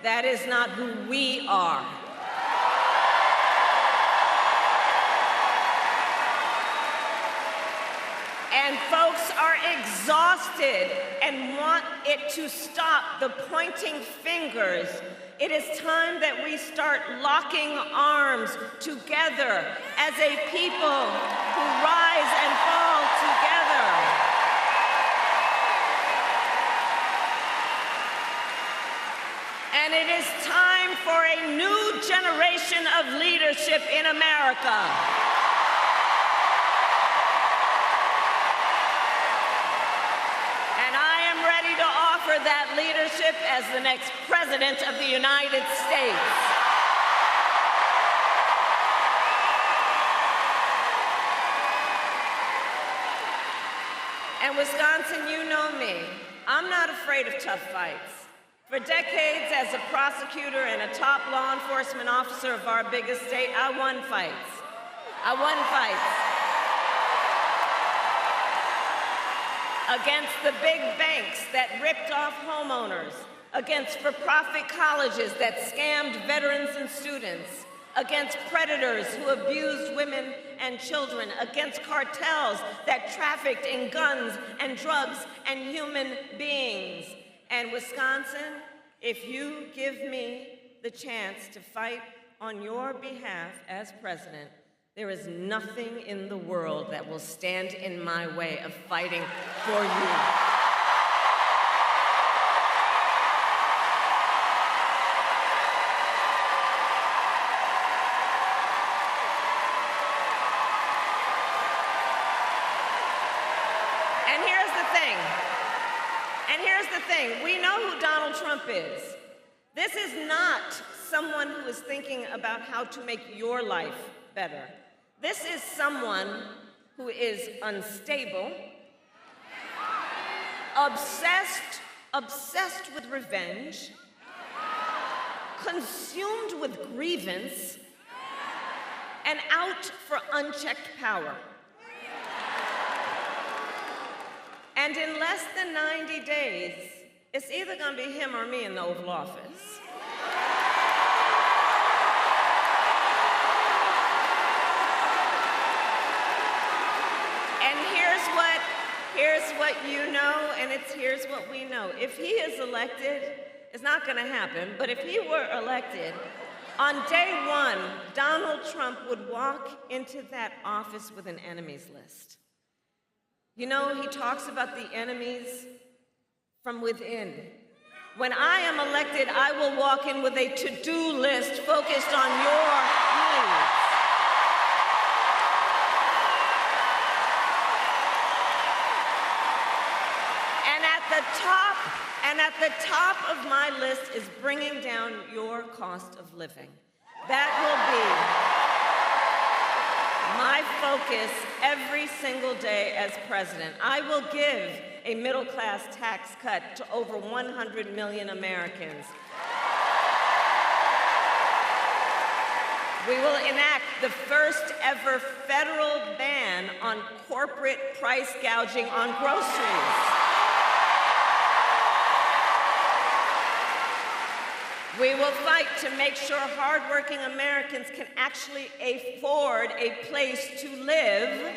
That is not who we are. And folks are exhausted and want it to stop the pointing fingers. It is time that we start locking arms together as a people who rise and fall together. And it is time for a new generation of leadership in America. That leadership as the next President of the United States. And Wisconsin, you know me. I'm not afraid of tough fights. For decades as a prosecutor and a top law enforcement officer of our biggest state, I won fights. Against the big banks that ripped off homeowners, against for-profit colleges that scammed veterans and students, against predators who abused women and children, against cartels that trafficked in guns and drugs and human beings. And Wisconsin, if you give me the chance to fight on your behalf as president, there is nothing in the world that will stand in my way of fighting for you. And here's the thing. We know who Donald Trump is. This is not someone who is thinking about how to make your life better. This is someone who is unstable, obsessed with revenge, consumed with grievance, and out for unchecked power. And in less than 90 days, it's either going to be him or me in the Oval Office. Here's what you know, and here's what we know. If he is elected, it's not going to happen, but if he were elected, on day one, Donald Trump would walk into that office with an enemies list. You know, he talks about the enemies from within. When I am elected, I will walk in with a to-do list focused on your needs. And at the top of my list is bringing down your cost of living. That will be my focus every single day as president. I will give a middle-class tax cut to over 100 million Americans. We will enact the first ever federal ban on corporate price gouging on groceries. We will fight to make sure hardworking Americans can actually afford a place to live.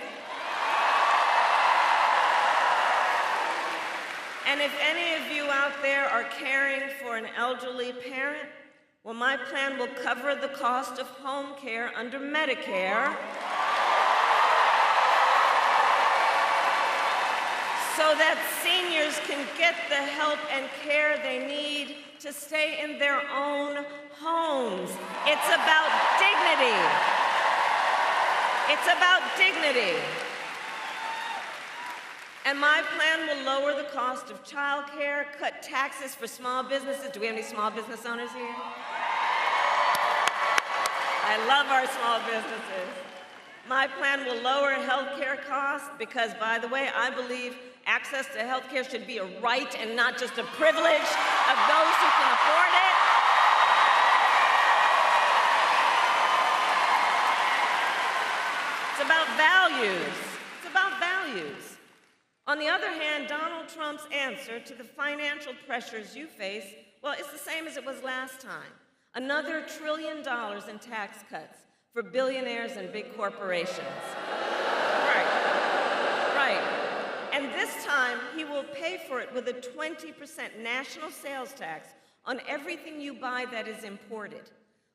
And if any of you out there are caring for an elderly parent, well, my plan will cover the cost of home care under Medicare so that seniors can get the help and care they need to stay in their own homes. It's about dignity. It's about dignity. And my plan will lower the cost of childcare, cut taxes for small businesses. Do we have any small business owners here? I love our small businesses. My plan will lower healthcare costs because, by the way, I believe access to healthcare should be a right and not just a privilege of those who can afford it. It's about values. It's about values. On the other hand, Donald Trump's answer to the financial pressures you face Well, it's the same as it was last time. Another $1 trillion in tax cuts for billionaires and big corporations. Right. And this time, he will pay for it with a 20% national sales tax on everything you buy that is imported.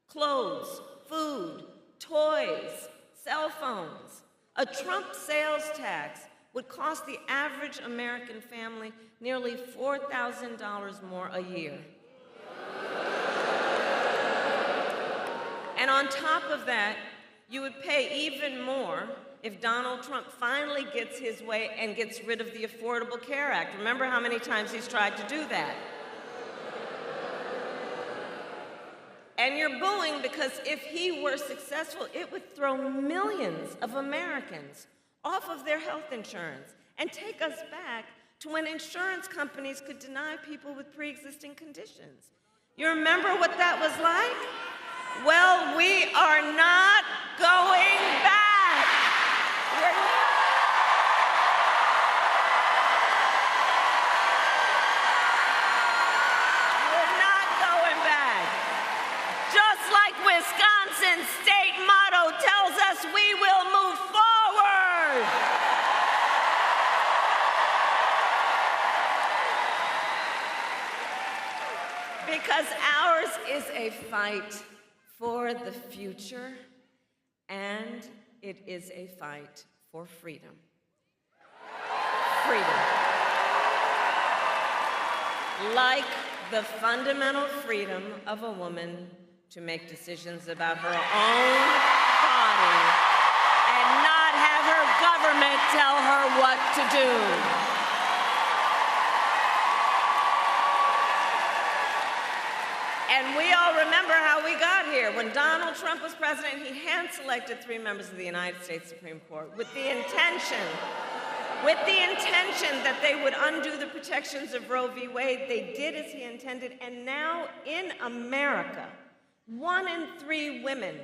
Clothes, food, toys, cell phones. A Trump sales tax would cost the average American family nearly $4,000 more a year. And on top of that, you would pay even more if Donald Trump finally gets his way and gets rid of the Affordable Care Act. Remember how many times he's tried to do that. And you're booing because if he were successful, it would throw millions of Americans off of their health insurance and take us back to when insurance companies could deny people with pre-existing conditions. You remember what that was like? Well, we are not going back. We're not going back. Just like Wisconsin's state motto tells us, we will move forward. Because ours is a fight for the future, and it is a fight for freedom. Freedom. Like the fundamental freedom of a woman to make decisions about her own body and not have her government tell her what to do. And we all remember how we got here. When Donald Trump was president, he hand-selected 3 members of the United States Supreme Court with the intention that they would undo the protections of Roe v. Wade. They did as he intended, and now in America, 1 in 3 women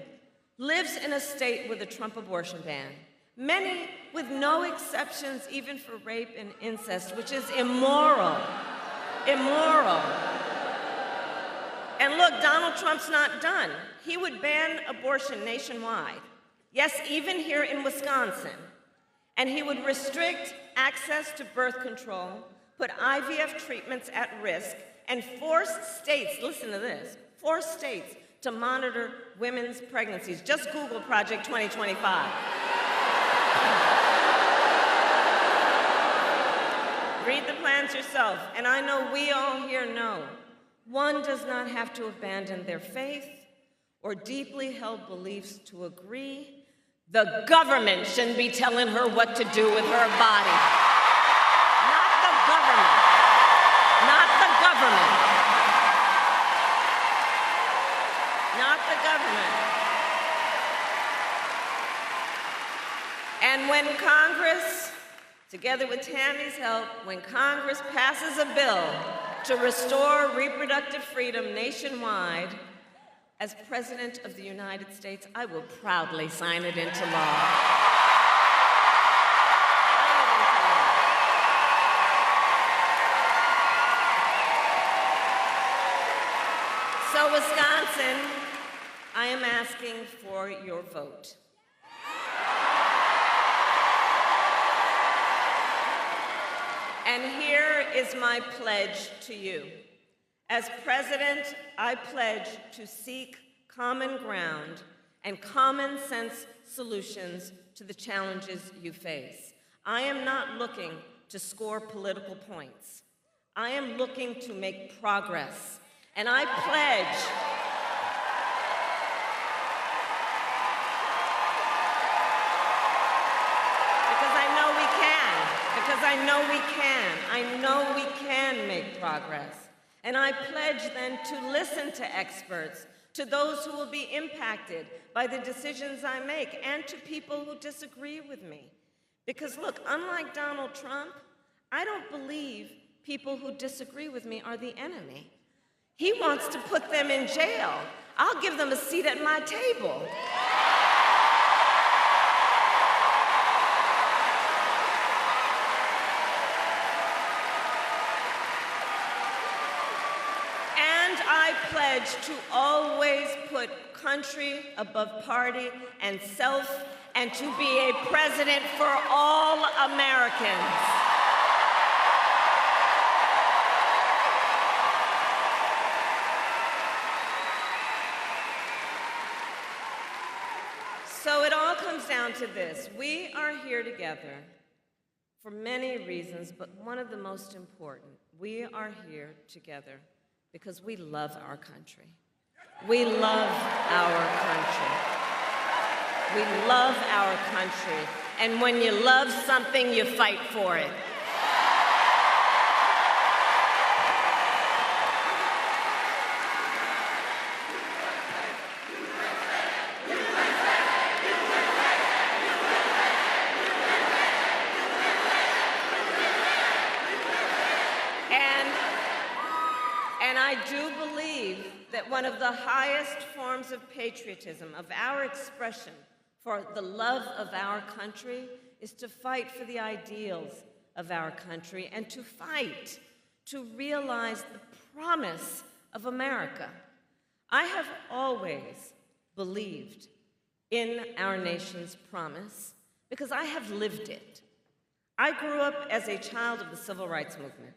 lives in a state with a Trump abortion ban. Many with no exceptions even for rape and incest, which is immoral. Immoral. And look, Donald Trump's not done. He would ban abortion nationwide. Yes, even here in Wisconsin. And he would restrict access to birth control, put IVF treatments at risk, and force states, listen to this, force states to monitor women's pregnancies. Just Google Project 2025. Read the plans yourself, and I know we all here know one does not have to abandon their faith or deeply held beliefs to agree. The government shouldn't be telling her what to do with her body. Not the government. Not the government. Not the government. And when Congress, together with Tammy's help, when Congress passes a bill to restore reproductive freedom nationwide, as President of the United States, I will proudly sign it into law. So, Wisconsin, I am asking for your vote. And here is my pledge to you. As president, I pledge to seek common ground and common sense solutions to the challenges you face. I am not looking to score political points. I am looking to make progress. And I pledge I know we can make progress. And I pledge then to listen to experts, to those who will be impacted by the decisions I make, and to people who disagree with me. Because look, unlike Donald Trump, I don't believe people who disagree with me are the enemy. He wants to put them in jail. I'll give them a seat at my table. pledge to always put country above party and self, and to be a president for all Americans. So it all comes down to this. We are here together for many reasons, but one of the most important, we are here together because we love our country. We love our country. We love our country. And when you love something, you fight for it. And I do believe that one of the highest forms of patriotism, of our expression for the love of our country, is to fight for the ideals of our country and to fight to realize the promise of America. I have always believed in our nation's promise because I have lived it. I grew up as a child of the Civil Rights Movement.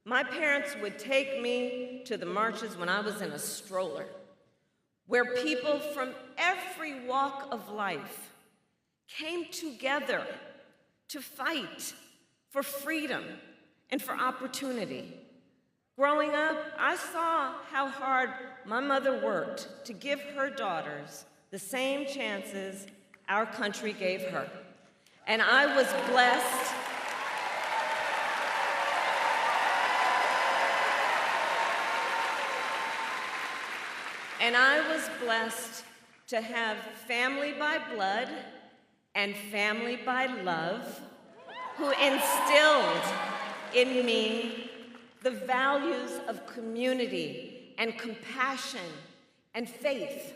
My parents would take me to the marches when I was in a stroller, where people from every walk of life came together to fight for freedom and for opportunity. Growing up, I saw how hard my mother worked to give her daughters the same chances our country gave her. And I was blessed to have family by blood and family by love who instilled in me the values of community and compassion and faith.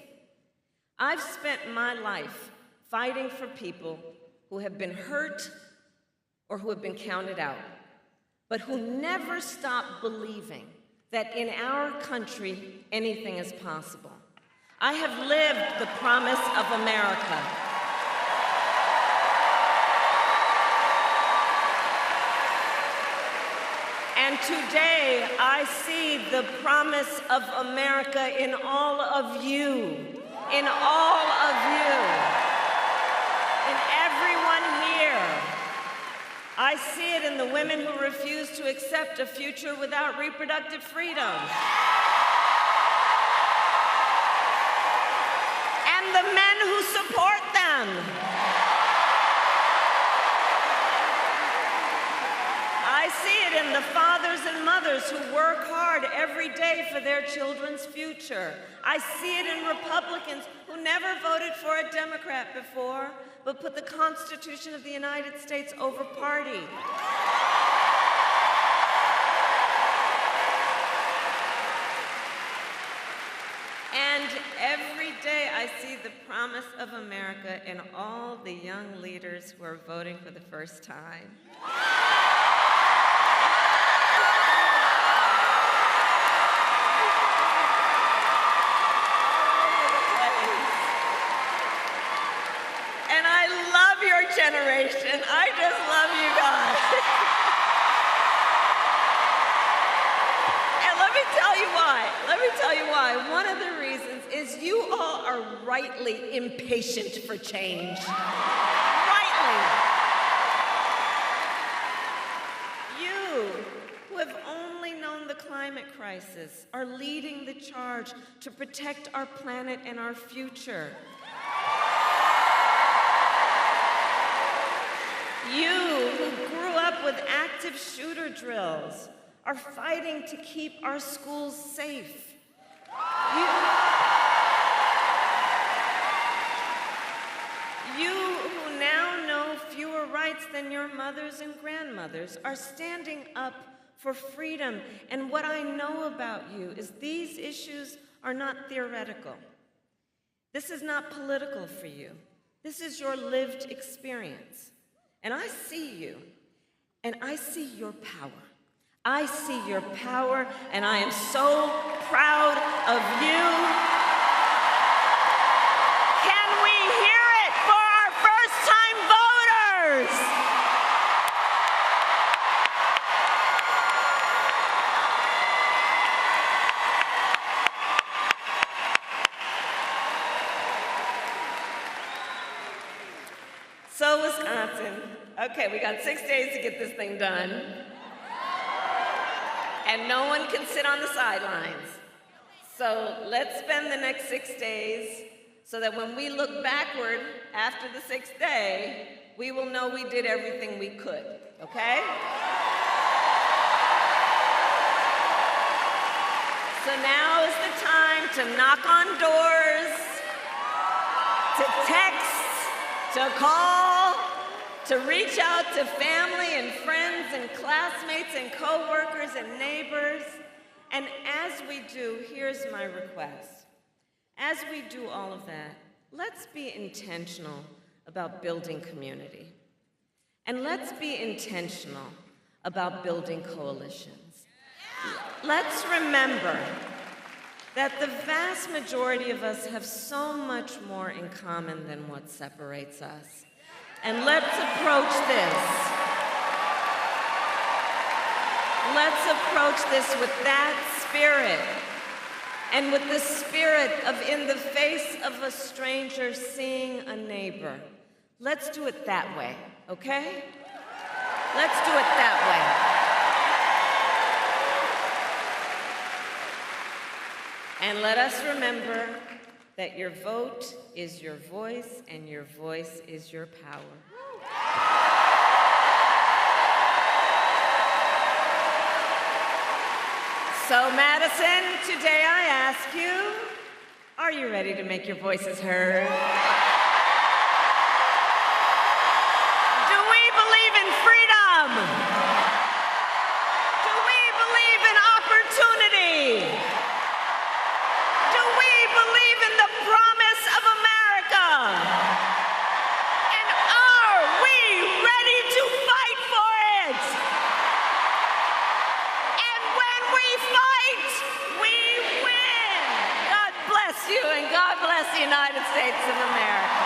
I've spent my life fighting for people who have been hurt or who have been counted out, but who never stop believing that in our country, anything is possible. I have lived the promise of America. And today, I see the promise of America in all of you, in all of you, in everyone here. I see it in the women who refuse to accept a future without reproductive freedom. And the men who support them. I see it in the fathers and mothers who work hard every day for their children's future. I see it in Republicans who never voted for a Democrat before, but put the Constitution of the United States over party. And every day I see the promise of America in all the young leaders who are voting for the first time. Generation. I just love you guys. And let me tell you why. Let me tell you why. One of the reasons is you all are rightly impatient for change. Rightly. You, who have only known the climate crisis, are leading the charge to protect our planet and our future. You, who grew up with active shooter drills, are fighting to keep our schools safe. You who now know fewer rights than your mothers and grandmothers, are standing up for freedom. And what I know about you is these issues are not theoretical. This is not political for you. This is your lived experience. And I see you, and I see your power. I see your power, and I am so proud of you. Can we hear it for our first-time voters? So, Wisconsin, okay, we got 6 days to get this thing done. And no one can sit on the sidelines. So let's spend the next 6 days so that when we look backward after the 6th day, we will know we did everything we could, okay? So now is the time to knock on doors, to text, to call, to reach out to family and friends and classmates and coworkers and neighbors. And as we do, here's my request. As we do all of that, let's be intentional about building community. And let's be intentional about building coalitions. Let's remember that the vast majority of us have so much more in common than what separates us. And let's approach this. Let's approach this with that spirit, and with the spirit of in the face of a stranger seeing a neighbor. Let's do it that way, okay? Let's do it that way. And let us remember that your vote is your voice, and your voice is your power. So, Madison, today I ask you, are you ready to make your voices heard? Do we believe in freedom? Do we believe in opportunity? Do we believe in the promise of America? And are we ready to fight for it? And when we fight, we win. God bless you, and God bless the United States of America.